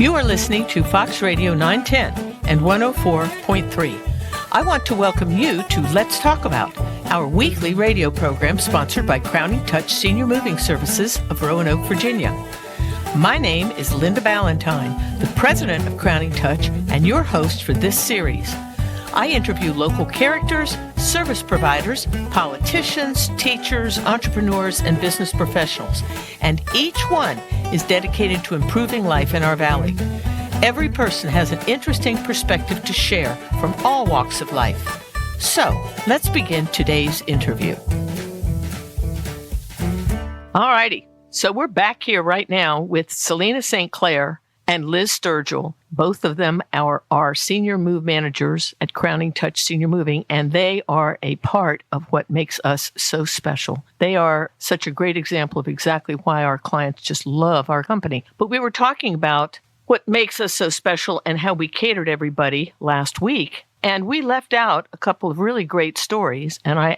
You are listening to Fox Radio 910 and 104.3. I want to welcome you to Let's Talk About, our weekly radio program sponsored by Crowning Touch Senior Moving Services of Roanoke, Virginia. My name is Linda Balentine, the president of Crowning Touch and your host for this series. I interview local characters, service providers, politicians, teachers, entrepreneurs, and business professionals, and each one is dedicated to improving life in our valley. Every person has an interesting perspective to share from all walks of life. So, let's begin today's interview. All righty. So we're back here right now with Selena St. Clair and Liz Sturgill. Both of them are our senior move managers at Crowning Touch Senior Moving, and they are a part of what makes us so special. They are such a great example of exactly why our clients just love our company. But we were talking about what makes us so special and how we catered everybody last week. And we left out a couple of really great stories, and I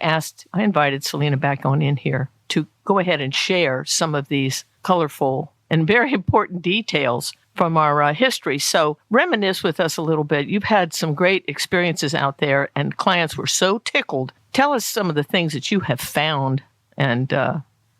invited Selena back on in here to go ahead and share some of these colorful and very important details from our history. So reminisce with us a little bit. You've had some great experiences out there, and clients were so tickled. Tell us some of the things that you have found and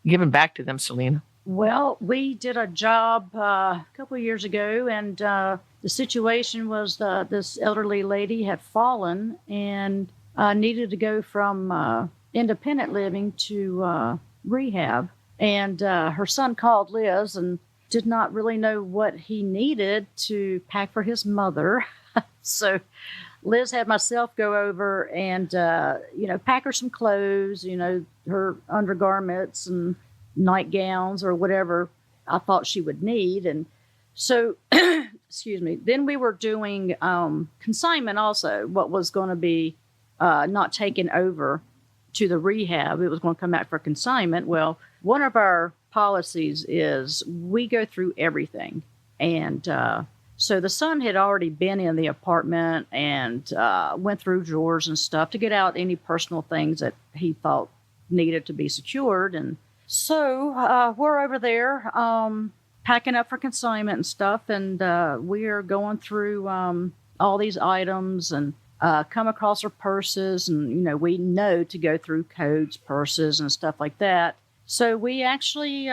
given back to them, Selena. Well, we did a job a couple of years ago, and the situation was this elderly lady had fallen and needed to go from independent living to rehab. And her son called Liz and did not really know what he needed to pack for his mother. So Liz had myself go over and, pack her some clothes, her undergarments and nightgowns or whatever I thought she would need. And so, excuse me, then we were doing consignment also, what was going to be not taken over to the rehab. It was going to come out for consignment. Well, one of our policies is we go through everything. And so the son had already been in the apartment and went through drawers and stuff to get out any personal things that he thought needed to be secured. And so we're over there packing up for consignment and stuff. And we are going through all these items and come across our purses. And, we know to go through coats, purses, and stuff like that. So we actually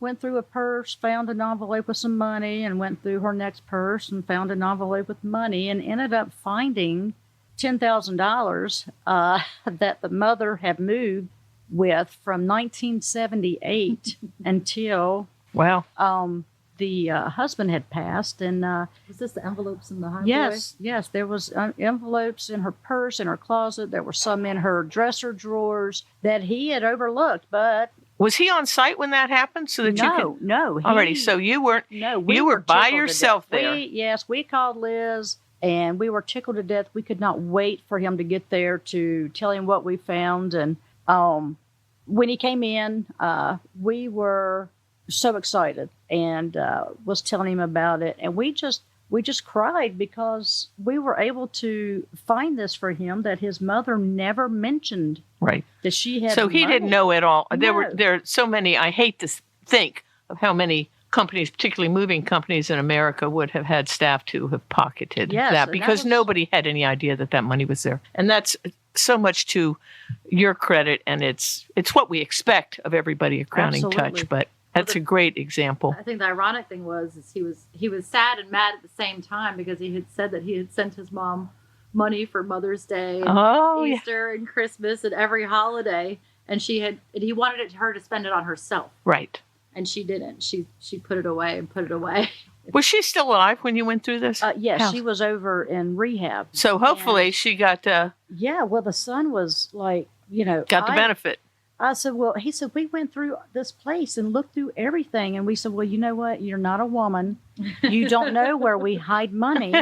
went through a purse, found an envelope with some money, and went through her next purse and found an envelope with money, and ended up finding $10,000 that the mother had moved with from 1978 until the husband had passed. And was this the envelopes in the highway? Yes. There was envelopes in her purse, in her closet. There were some in her dresser drawers that he had overlooked, but. Was he on site when that happened? So that No. Already, so you weren't. No, you were by yourself there. We called Liz, and we were tickled to death. We could not wait for him to get there to tell him what we found. And when he came in, we were so excited and was telling him about it, and we just cried because we were able to find this for him that his mother never mentioned. Right. That she had. So he money. Didn't know at all. No. There are so many. I hate to think of how many companies, particularly moving companies in America, would have had staff to have pocketed that because nobody had any idea that money was there. And that's so much to your credit, and it's what we expect of everybody at Crowning Touch. But that's a great example. I think the ironic thing was he was sad and mad at the same time because he had said that he had sent his mom money for Mother's Day, and Easter, and Christmas, and every holiday, and he wanted her to spend it on herself. Right. And she didn't. She put it away. Was she still alive when you went through this? Yes, she was over in rehab. So hopefully she got. Well, the son was like, got the benefit. I said, well, he said, we went through this place and looked through everything. And we said, well, you know what? You're not a woman. You don't know where we hide money.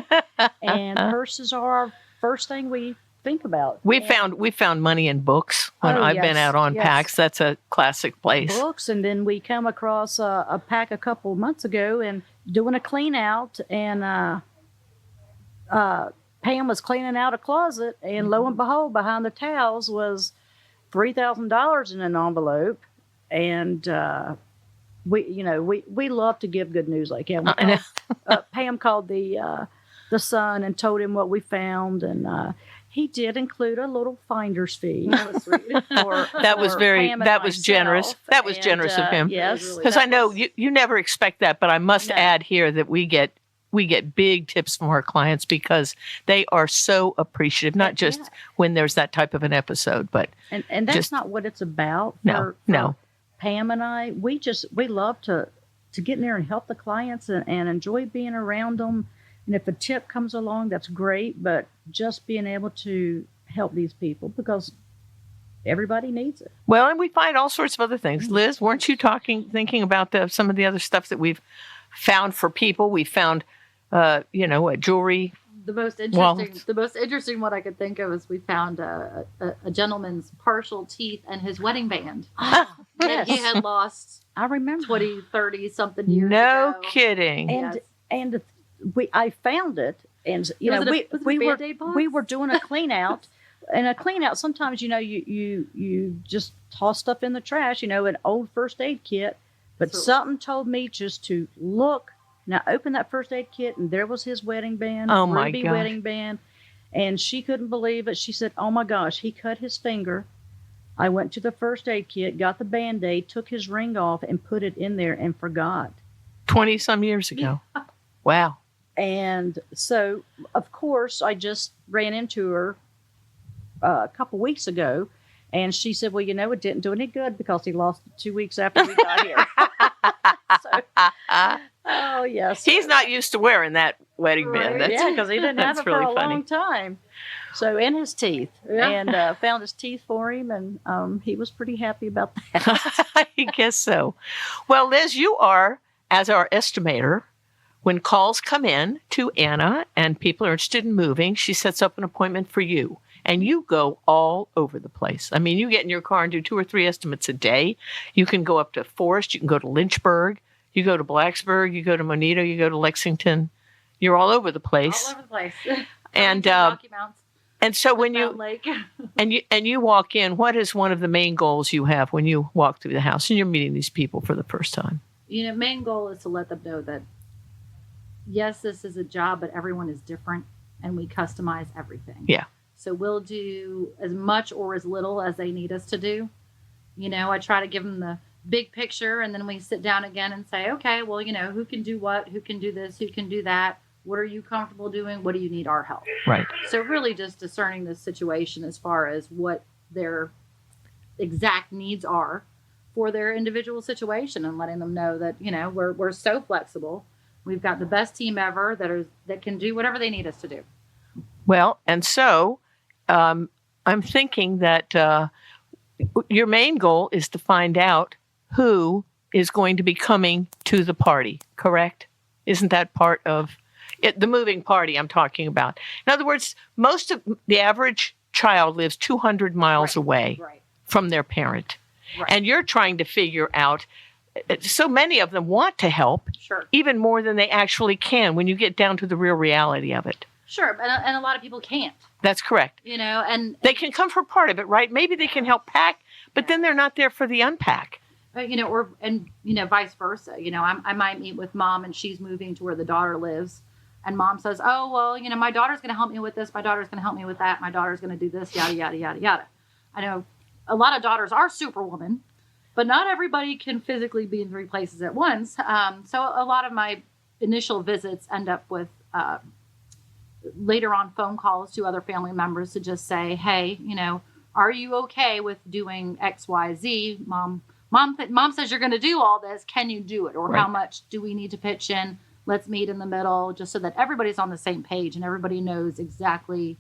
And purses are our first thing we think about. We found money in books when I've been out on packs. That's a classic place. Books. And then we come across a pack a couple months ago and doing a clean out. And Pam was cleaning out a closet. And lo and behold, behind the towels was $3,000 in an envelope, and we love to give good news like that. Pam called the son and told him what we found, and he did include a little finder's fee. That was sweet. That was generous. That was generous of him. Yes, because I know you never expect that, but I must add here that we get big tips from our clients because they are so appreciative. Not just when there's that type of an episode, but and that's not what it's about. No. Pam and I, we love to get in there and help the clients and enjoy being around them. And if a tip comes along, that's great. But just being able to help these people because everybody needs it. Well, and we find all sorts of other things. Liz, weren't you thinking about some of the other stuff that we've found for people? We found, jewelry. The most interesting one I could think of is we found a gentleman's partial teeth and his wedding band. Yes. He had lost. I remember 20, 30 something years ago. No kidding. And I found it, and we were doing a clean out, and a clean out. Sometimes you just toss stuff in the trash, an old first aid kit. But something told me just to look. Now open that first aid kit, and there was his wedding band. Oh my gosh. Wedding band, and she couldn't believe it. She said, "Oh my gosh, he cut his finger." I went to the first aid kit, got the Band-Aid, took his ring off, and put it in there and forgot. 20 some years ago. Wow. And so, of course, I just ran into her a couple weeks ago, and she said, well, it didn't do any good because he lost it 2 weeks after we got here. Oh, yes. He's not used to wearing that wedding band. Because he didn't have it for a long time. So, in his teeth. Yeah. And found his teeth for him, and he was pretty happy about that. I guess so. Well, Liz, you are, as our estimator, when calls come in to Anna and people are interested in moving, she sets up an appointment for you. And you go all over the place. I mean, you get in your car and do 2 or 3 estimates a day. You can go up to Forest. You can go to Lynchburg. You go to Blacksburg. You go to Monito. You go to Lexington. You're all over the place. All over the place. And Rocky Mounts. And so when Lake. and you walk in, what is one of the main goals you have when you walk through the house and you're meeting these people for the first time? Main goal is to let them know that yes, this is a job, but everyone is different, and we customize everything. Yeah. So we'll do as much or as little as they need us to do. I try to give them the big picture, and then we sit down again and say, okay, well, who can do what, who can do this, who can do that, what are you comfortable doing, what do you need our help? Right. So really just discerning the situation as far as what their exact needs are for their individual situation, and letting them know that, we're so flexible. We've got the best team ever that can do whatever they need us to do. Well, and so I'm thinking that your main goal is to find out who is going to be coming to the party, correct? Isn't that part of it, the moving party I'm talking about? In other words, most of the average child lives 200 miles away from their parent. Right. And you're trying to figure out, so many of them want to help, even more than they actually can when you get down to the real reality of it. Sure, and a lot of people can't. That's correct. And they can come for part of it, right? Maybe they can help pack, but then they're not there for the unpack. Vice versa. I might meet with mom and she's moving to where the daughter lives, and mom says, oh, well, my daughter's going to help me with this. My daughter's going to help me with that. My daughter's going to do this, yada, yada, yada, yada. I know a lot of daughters are superwoman, but not everybody can physically be in 3 places at once. So a lot of my initial visits end up with later on phone calls to other family members to just say, hey, are you okay with doing X, Y, Z? Mom says you're going to do all this. Can you do it? Or how much do we need to pitch in? Let's meet in the middle, just so that everybody's on the same page and everybody knows exactly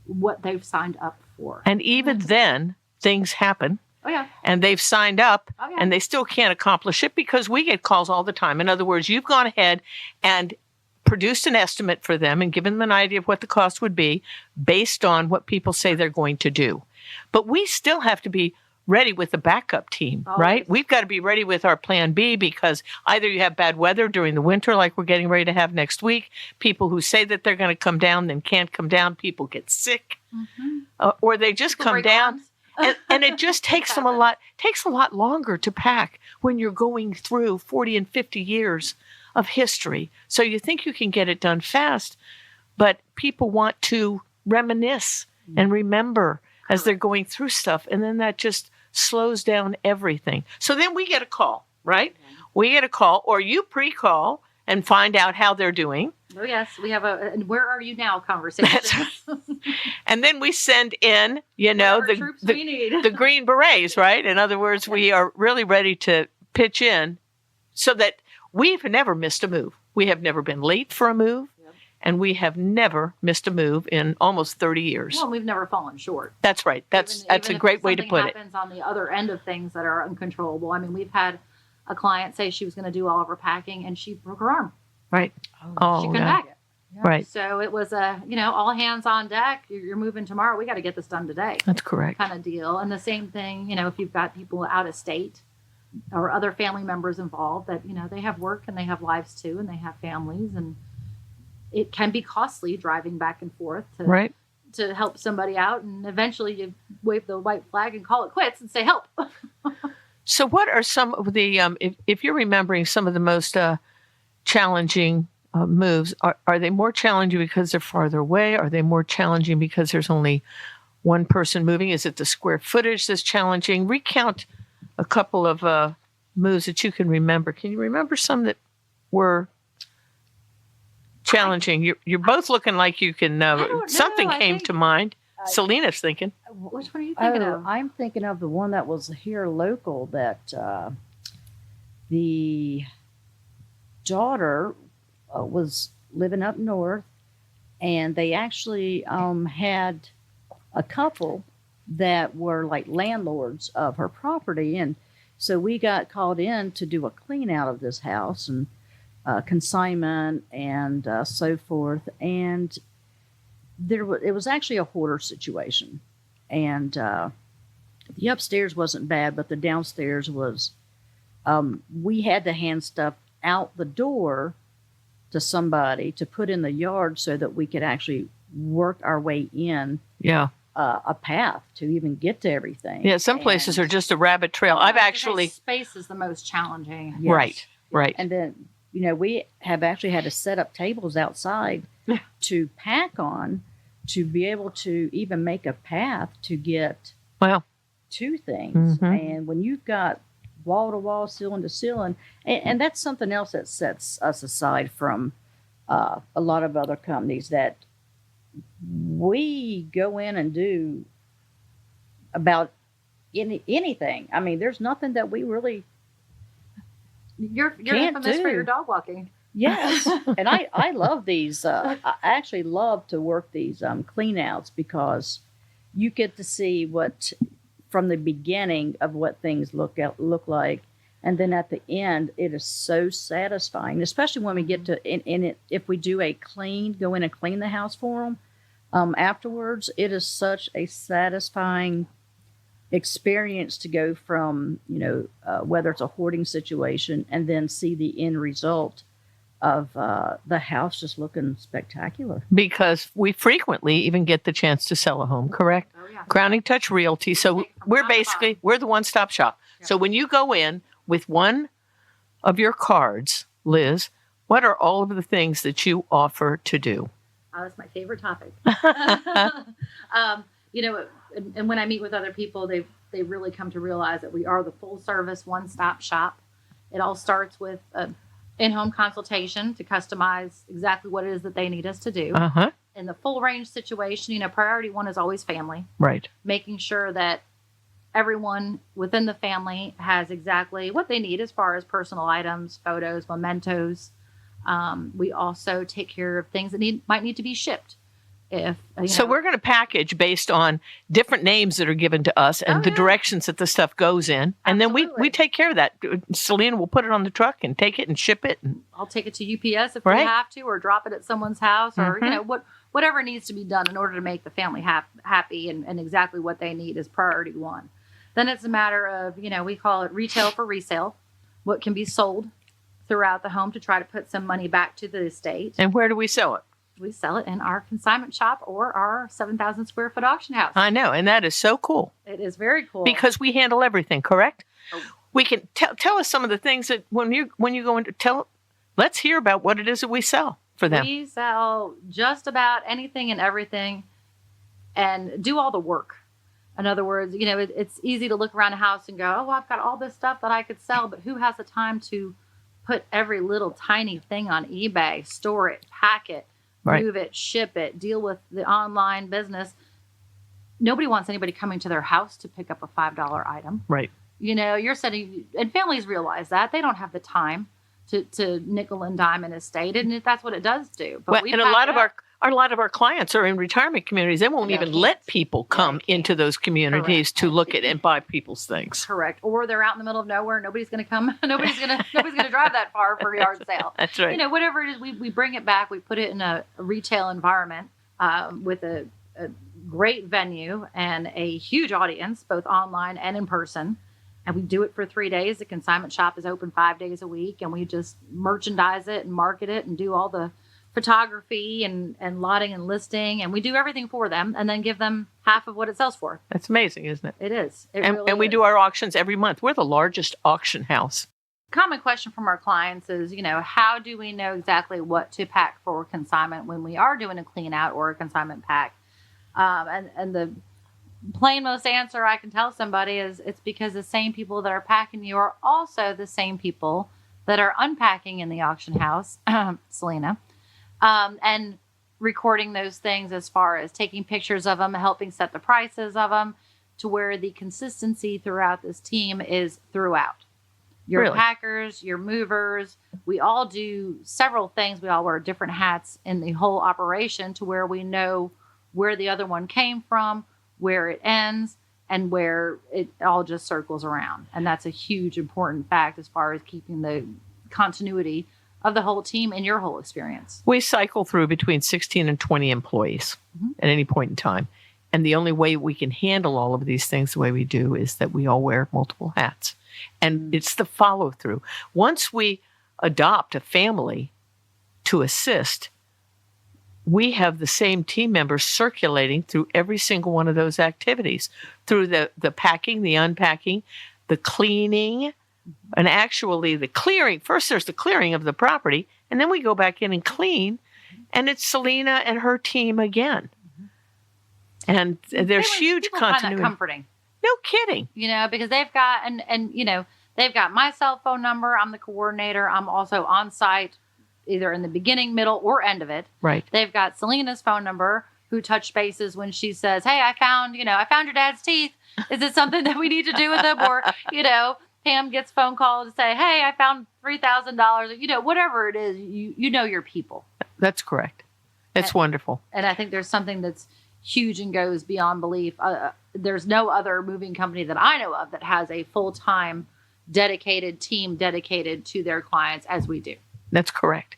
what they've signed up for. And even then, things happen. Oh, yeah. And they've signed up, and they still can't accomplish it because we get calls all the time. In other words, you've gone ahead and produced an estimate for them and given them an idea of what the cost would be based on what people say they're going to do. But we still have to be ready with the backup team, right? We've got to be ready with our plan B because either you have bad weather during the winter like we're getting ready to have next week, people who say that they're going to come down then can't come down, people get sick, or they just come down. And it just takes them a lot longer to pack when you're going through 40 and 50 years of history. So you think you can get it done fast, but people want to reminisce and remember as they're going through stuff. And then that just slows down everything. So then we get a call, right? We get a call, or you pre-call and find out how they're doing. Oh, yes. We have and where are you now conversation. And then we send in, the Green Berets, right? In other words, we are really ready to pitch in so that we've never missed a move. We have never been late for a move. And we have never missed a move in almost 30 years. Well, we've never fallen short. That's right. That's a great way to put it. Happens on the other end of things that are uncontrollable. I mean, we've had a client say she was going to do all of her packing and she broke her arm. Right. She couldn't pack it. Yeah. Right. So it was all hands on deck. You're moving tomorrow. We got to get this done today. That's correct. Kind of deal. And the same thing, if you've got people out of state or other family members involved that, they have work and they have lives too and they have families, and it can be costly driving back and forth to help somebody out. And eventually you wave the white flag and call it quits and say, help. So what are some of the, if you're remembering some of the most challenging moves, are they more challenging because they're farther away? Are they more challenging because there's only one person moving? Is it the square footage that's challenging? Recount a couple of moves that you can remember. Can you remember some that were challenging? You're both looking like you can. Something came to mind. Selena's thinking. Which one are you thinking of? I'm thinking of the one that was here local. That the daughter was living up north, and they actually had a couple that were like landlords of her property, and so we got called in to do a clean out of this house and consignment and so forth. And it was actually a hoarder situation, and the upstairs wasn't bad, but the downstairs was. We had to hand stuff out the door to somebody to put in the yard so that we could actually work our way in. Yeah. A path to even get to everything. Yeah, some places are just a rabbit trail. I've actually space is the most challenging. Yes. Right. And then we have actually had to set up tables outside to pack on to be able to even make a path to get to things. Mm-hmm. And when you've got wall to wall, ceiling to ceiling, and that's something else that sets us aside from a lot of other companies, that we go in and do about anything. I mean, there's nothing that we really You're infamous for your dog walking. Yes. And I love these. I actually love to work these clean outs because you get to see what, from the beginning of what things look like. And then at the end, it is so satisfying, especially when we get to in it. If we do a clean, go in and clean the house for them afterwards, it is such a satisfying experience to go from, whether it's a hoarding situation and then see the end result of the house just looking spectacular. Because we frequently even get the chance to sell a home, correct? Oh, yeah. Crowning Touch Realty. So we're the one-stop shop. Yeah. So when you go in with one of your cards, Liz, what are all of the things that you offer to do? Oh, that's my favorite topic. And when I meet with other people, they really come to realize that we are the full-service one-stop shop. It all starts with an in-home consultation to customize exactly what it is that they need us to do. Uh-huh. In the full-range situation, priority one is always family. Right. Making sure that everyone within the family has exactly what they need as far as personal items, photos, mementos. We also take care of things that might need to be shipped. So we're going to package based on different names that are given to us and the directions that the stuff goes in. And Absolutely. Then we take care of that. Selena will put it on the truck and take it and ship it. And I'll take it to UPS if we have to, or drop it at someone's house, or whatever needs to be done in order to make the family happy and exactly what they need is priority one. Then it's a matter of, we call it retail for resale, what can be sold throughout the home to try to put some money back to the estate. And where do we sell it? we sell it in our consignment shop or our 7,000 square foot auction house. I know, and that is so cool. It is very cool. Because we handle everything, correct? Oh. We can tell us some of the things that when you go into let's hear about what it is that we sell for them. We sell just about anything and everything and do all the work. In other words, it's easy to look around a house and go, oh, well, I've got all this stuff that I could sell, but who has the time to put every little tiny thing on eBay, store it, pack it, move it, ship it, deal with the online business? Nobody wants anybody coming to their house to pick up a $5 item. Right. You're setting, and families realize that. They don't have the time to nickel and dime an estate, and that's what it does do. But and a lot of our clients are in retirement communities. They won't even let people come into those communities to look at and buy people's things. Correct. Or they're out in the middle of nowhere. Nobody's going to come. Nobody's going to drive that far for a yard sale. That's right. Whatever it is, we bring it back. We put it in a retail environment with a great venue and a huge audience, both online and in person. And we do it for 3 days. The consignment shop is open 5 days a week, and we just merchandise it and market it and do all the photography and lotting and listing, and we do everything for them and then give them half of what it sells for. That's amazing, isn't it? It is. And we do our auctions every month. We're the largest auction house. Common question from our clients is, how do we know exactly what to pack for consignment when we are doing a clean out or a consignment pack? And the plain most answer I can tell somebody is it's because the same people that are packing you are also the same people that are unpacking in the auction house, Selena, and recording those things as far as taking pictures of them, helping set the prices of them, to where the consistency throughout this team is throughout. Your packers, your movers, we all do several things. We all wear different hats in the whole operation to where we know where the other one came from, where it ends, and where it all just circles around. And that's a huge important fact as far as keeping the continuity of the whole team and your whole experience. We cycle through between 16 and 20 employees at any point in time. And the only way we can handle all of these things the way we do is that we all wear multiple hats. And it's the follow through. Once we adopt a family to assist, we have the same team members circulating through every single one of those activities, through the packing, the unpacking, the cleaning, and actually the clearing. First, there's the clearing of the property, and then we go back in and clean, and it's Selena and her team again. And there's huge continuity. Find that comforting. No kidding. Because they've got, they've got my cell phone number. I'm the coordinator. I'm also on site, either in the beginning, middle, or end of it. Right. They've got Selena's phone number, who touched bases when she says, hey, I found your dad's teeth. Is it something that we need to do with them? Or, Pam gets phone call to say, hey, I found $3,000. Whatever it is, you know your people. That's correct. It's wonderful. And I think there's something that's huge and goes beyond belief. There's no other moving company that I know of that has a full-time dedicated team dedicated to their clients as we do. That's correct.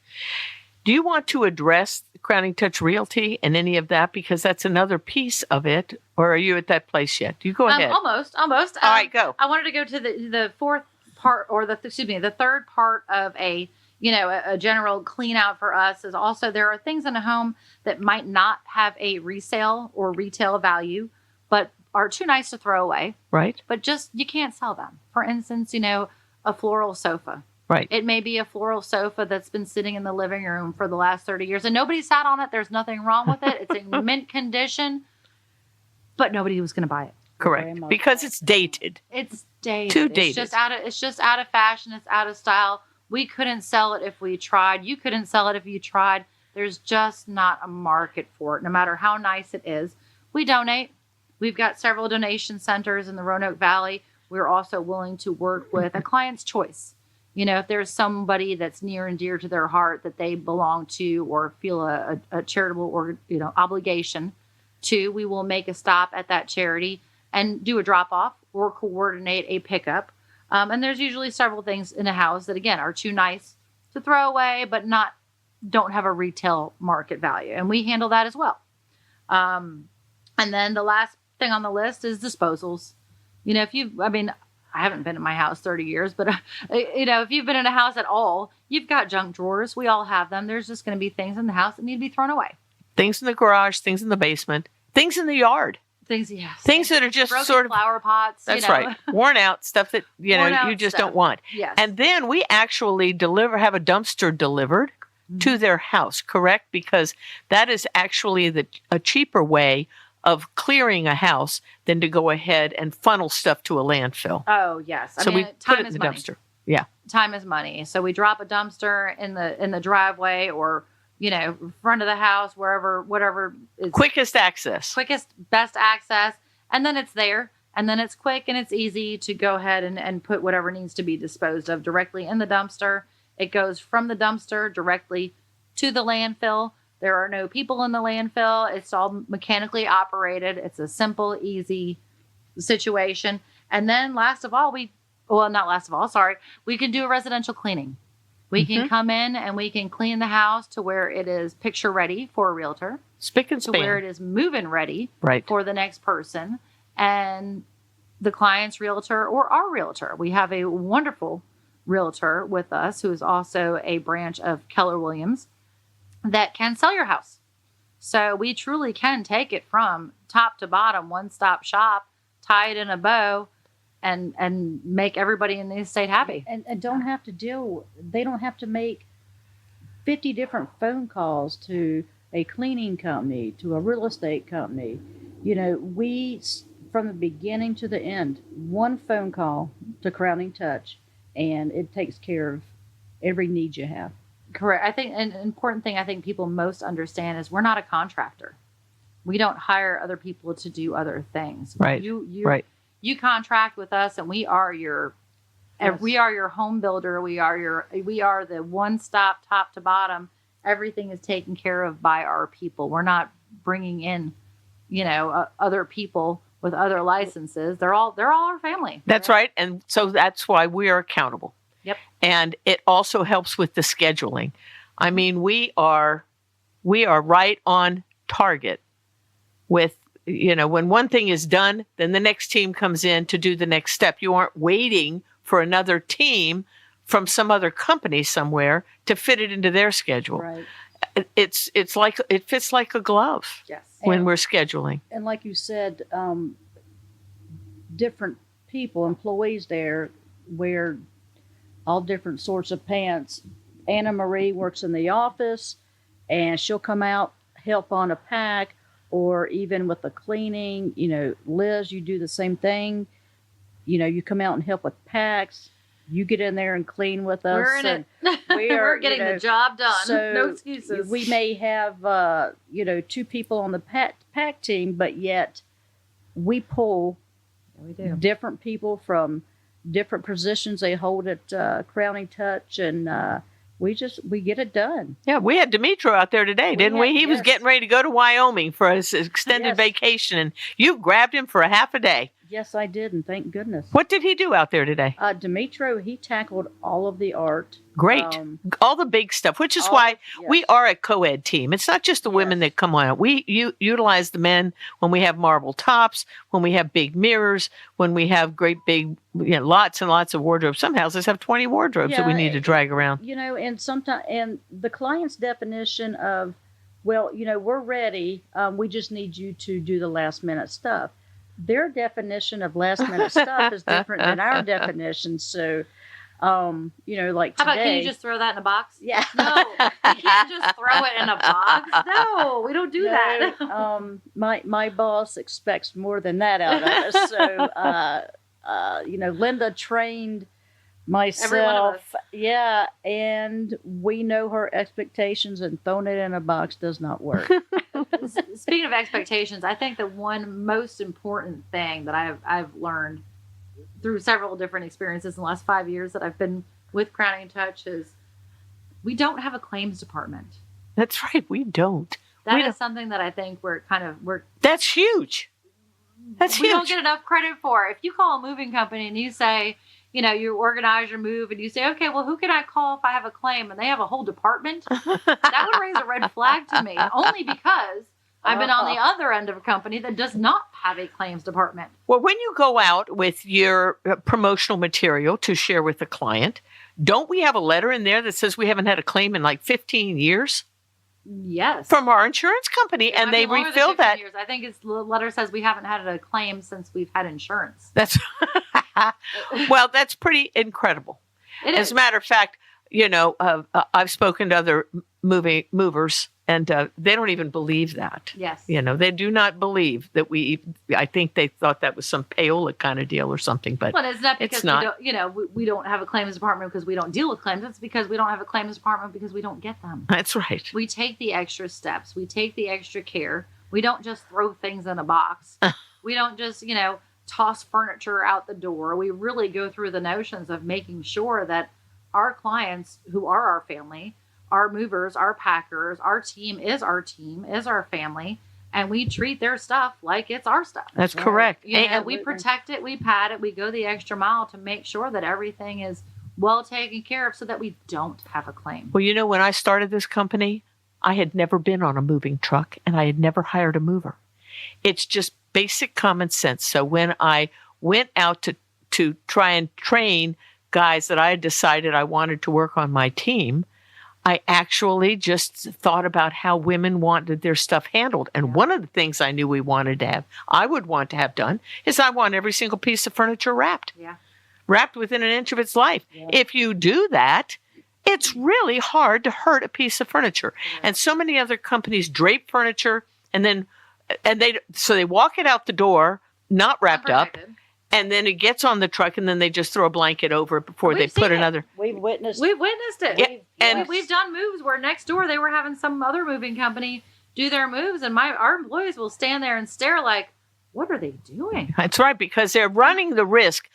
Do you want to address Crowning Touch Realty and any of that? Because that's another piece of it. Or are you at that place yet? You go ahead. Almost. All right, go. I wanted to go to the fourth part, or the third part of a general clean out for us is also there are things in a home that might not have a resale or retail value, but are too nice to throw away. Right. But just, you can't sell them. For instance, a floral sofa. Right. It may be a floral sofa that's been sitting in the living room for the last 30 years and nobody sat on it. There's nothing wrong with it. It's in mint condition, but nobody was going to buy it. Correct. Because it's dated. It's dated. Too dated. It's just out of fashion. It's out of style. We couldn't sell it if we tried. You couldn't sell it if you tried. There's just not a market for it, no matter how nice it is. We donate. We've got several donation centers in the Roanoke Valley. We're also willing to work with a client's choice. If there's somebody that's near and dear to their heart that they belong to or feel a charitable or obligation to, we will make a stop at that charity and do a drop off or coordinate a pickup. And there's usually several things in a house that, again, are too nice to throw away, but don't have a retail market value. And we handle that as well. And then the last thing on the list is disposals. I haven't been in my house 30 years, but if you've been in a house at all, you've got junk drawers. We all have them. There's just going to be things in the house that need to be thrown away. Things in the garage, things in the basement, things in the yard. Things, yes. Things that are just broken sort of flower pots. That's right. Worn out stuff that you just don't want. Yes. And then we actually have a dumpster delivered to their house, correct? Because that is actually a cheaper way of clearing a house than to go ahead and funnel stuff to a landfill. Oh, yes. So we put it in the dumpster. Yeah. Time is money. So we drop a dumpster in the driveway or front of the house, whatever is quickest access, best access. And then it's there. And then it's quick and it's easy to go ahead and put whatever needs to be disposed of directly in the dumpster. It goes from the dumpster directly to the landfill. There are no people in the landfill. It's all mechanically operated. It's a simple, easy situation. And then we can do a residential cleaning. We can come in and we can clean the house to where it is picture ready for a realtor. Spick and span. To where it is move-in ready right. for the next person. And the client's realtor or our realtor. We have a wonderful realtor with us who is also a branch of Keller Williams that can sell your house. So we truly can take it from top to bottom, one-stop shop, tie it in a bow, and make everybody in the estate happy. And they don't have to make 50 different phone calls to a cleaning company, to a real estate company. We, from the beginning to the end, one phone call to Crowning Touch, and it takes care of every need you have. Correct. I think an important thing I think people most understand is we're not a contractor. We don't hire other people to do other things. Right. Right. You contract with us, and we are your home builder. We are the one-stop, top to bottom. Everything is taken care of by our people. We're not bringing in, other people with other licenses. They're all our family. That's right, and so that's why we are accountable. Yep. And it also helps with the scheduling. I mean, we are right on target with. When one thing is done, then the next team comes in to do the next step. You aren't waiting for another team from some other company somewhere to fit it into their schedule. Right. It's like it fits like a glove. Yes. When we're scheduling. And like you said, different people, employees there wear all different sorts of pants. Anna Marie works in the office, and she'll come out, help on a pack. Or even with the cleaning, Liz, you do the same thing. You come out and help with packs. You get in there and clean with us. We're in it. We're getting the job done. So no excuses. We may have, 2 people on the pack team, but yet we pull different people from different positions they hold at Crowning Touch, and we get it done. Yeah, we had Demetro out there today, didn't we? He was getting ready to go to Wyoming for his extended vacation, and you grabbed him for a half a day. Yes, I did, and thank goodness. What did he do out there today? Demetro, he tackled all of the art. Great. All the big stuff, which is why we are a co-ed team. It's not just the women that come on. We utilize the men when we have marble tops, when we have big mirrors, when we have great big, lots and lots of wardrobes. Some houses have 20 wardrobes that we need to drag around. And sometimes, and the client's definition of, we're ready. We just need you to do the last minute stuff. Their definition of last minute stuff is different than our definition. So, like today. How about, can you just throw that in a box? Yeah. No, you can't just throw it in a box. No, we don't do that. My boss expects more than that out of us. So, Linda trained myself. Yeah. And we know her expectations, and throwing it in a box does not work. Speaking of expectations, I think the one most important thing that I've learned through several different experiences in the last 5 years that I've been with Crowning Touch is we don't have a claims department. That's right, we don't. That is something that I think we're That's huge. We don't get enough credit for. If you call a moving company and you say, you organize your move and you say, okay, well, who can I call if I have a claim? And they have a whole department. That would raise a red flag to me, only because I've been on the other end of a company that does not have a claims department. Well, when you go out with your promotional material to share with the client, don't we have a letter in there that says we haven't had a claim in like 15 years? Yes. From our insurance company, and they refill that. Years. I think the letter says we haven't had a claim since we've had insurance. That's well, that's pretty incredible. As a matter of fact, I've spoken to other movers, and they don't even believe that. Yes. They do not believe that I think they thought that was some payola kind of deal or something, but it's not because it's not. we don't have a claims department because we don't deal with claims. It's because we don't have a claims department because we don't get them. That's right. We take the extra steps. We take the extra care. We don't just throw things in a box. We don't just, toss furniture out the door. We really go through the notions of making sure that our clients, who are our family, our movers, our packers, our team, is our family, and we treat their stuff like it's our stuff. That's correct. And we protect it, we pat it, we go the extra mile to make sure that everything is well taken care of so that we don't have a claim. Well, when I started this company, I had never been on a moving truck, and I had never hired a mover. It's just basic common sense. So when I went out to try and train guys that I had decided I wanted to work on my team, I actually just thought about how women wanted their stuff handled. And one of the things I knew I would want to have done, is I want every single piece of furniture wrapped. Yeah. Wrapped within an inch of its life. Yeah. If you do that, it's really hard to hurt a piece of furniture. Yeah. And so many other companies drape furniture and they walk it out the door, not wrapped up. And then it gets on the truck, and then they just throw a blanket over it before they put another. We've witnessed it. And we've done moves where next door they were having some other moving company do their moves, and our employees will stand there and stare like, what are they doing? That's right, because they're running the risk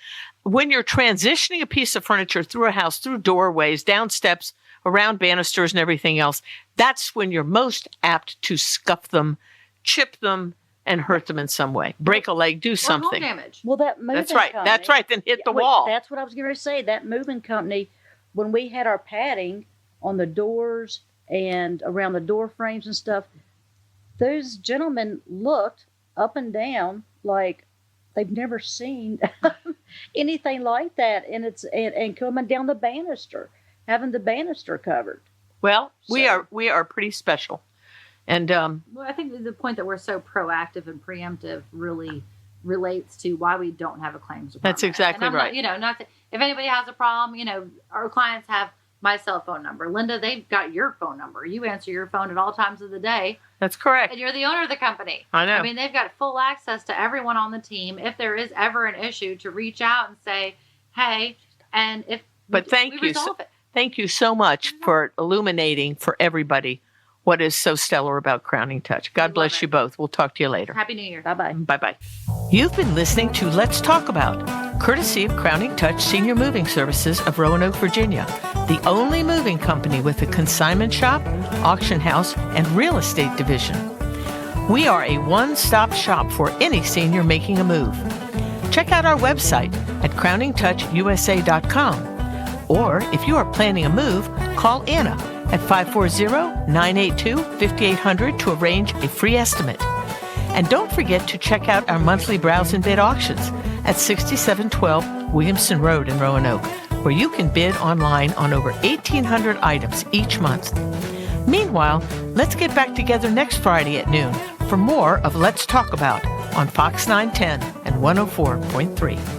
when you're transitioning a piece of furniture through a house, through doorways, down steps, around banisters and everything else. That's when you're most apt to scuff them, chip them, and hurt them in some way. Break a leg, do something. Or home damage. Well, that moving That's right. company, That's right. Then hit the wall. That's what I was going to say. That moving company, when we had our padding on the doors and around the door frames and stuff, those gentlemen looked up and down like they've never seen anything like that. And coming down the banister, having the banister covered. Well, we are pretty special. And well, I think the point that we're so proactive and preemptive really relates to why we don't have a claims department. That's exactly right. If anybody has a problem, our clients have my cell phone number. Linda, they've got your phone number. You answer your phone at all times of the day. That's correct. And you're the owner of the company. I know. I mean, they've got full access to everyone on the team. If there is ever an issue, to reach out and say, hey, and if thank you. Resolve it. Thank you so much for illuminating for everybody what is so stellar about Crowning Touch. God bless you both. We'll talk to you later. Happy New Year. Bye-bye. Bye-bye. You've been listening to Let's Talk About, courtesy of Crowning Touch Senior Moving Services of Roanoke, Virginia, the only moving company with a consignment shop, auction house, and real estate division. We are a one-stop shop for any senior making a move. Check out our website at crowningtouchusa.com. Or if you are planning a move, call Anna at 540-982-5800 to arrange a free estimate. And don't forget to check out our monthly browse and bid auctions at 6712 Williamson Road in Roanoke, where you can bid online on over 1,800 items each month. Meanwhile, let's get back together next Friday at noon for more of Let's Talk About on Fox 910 and 104.3.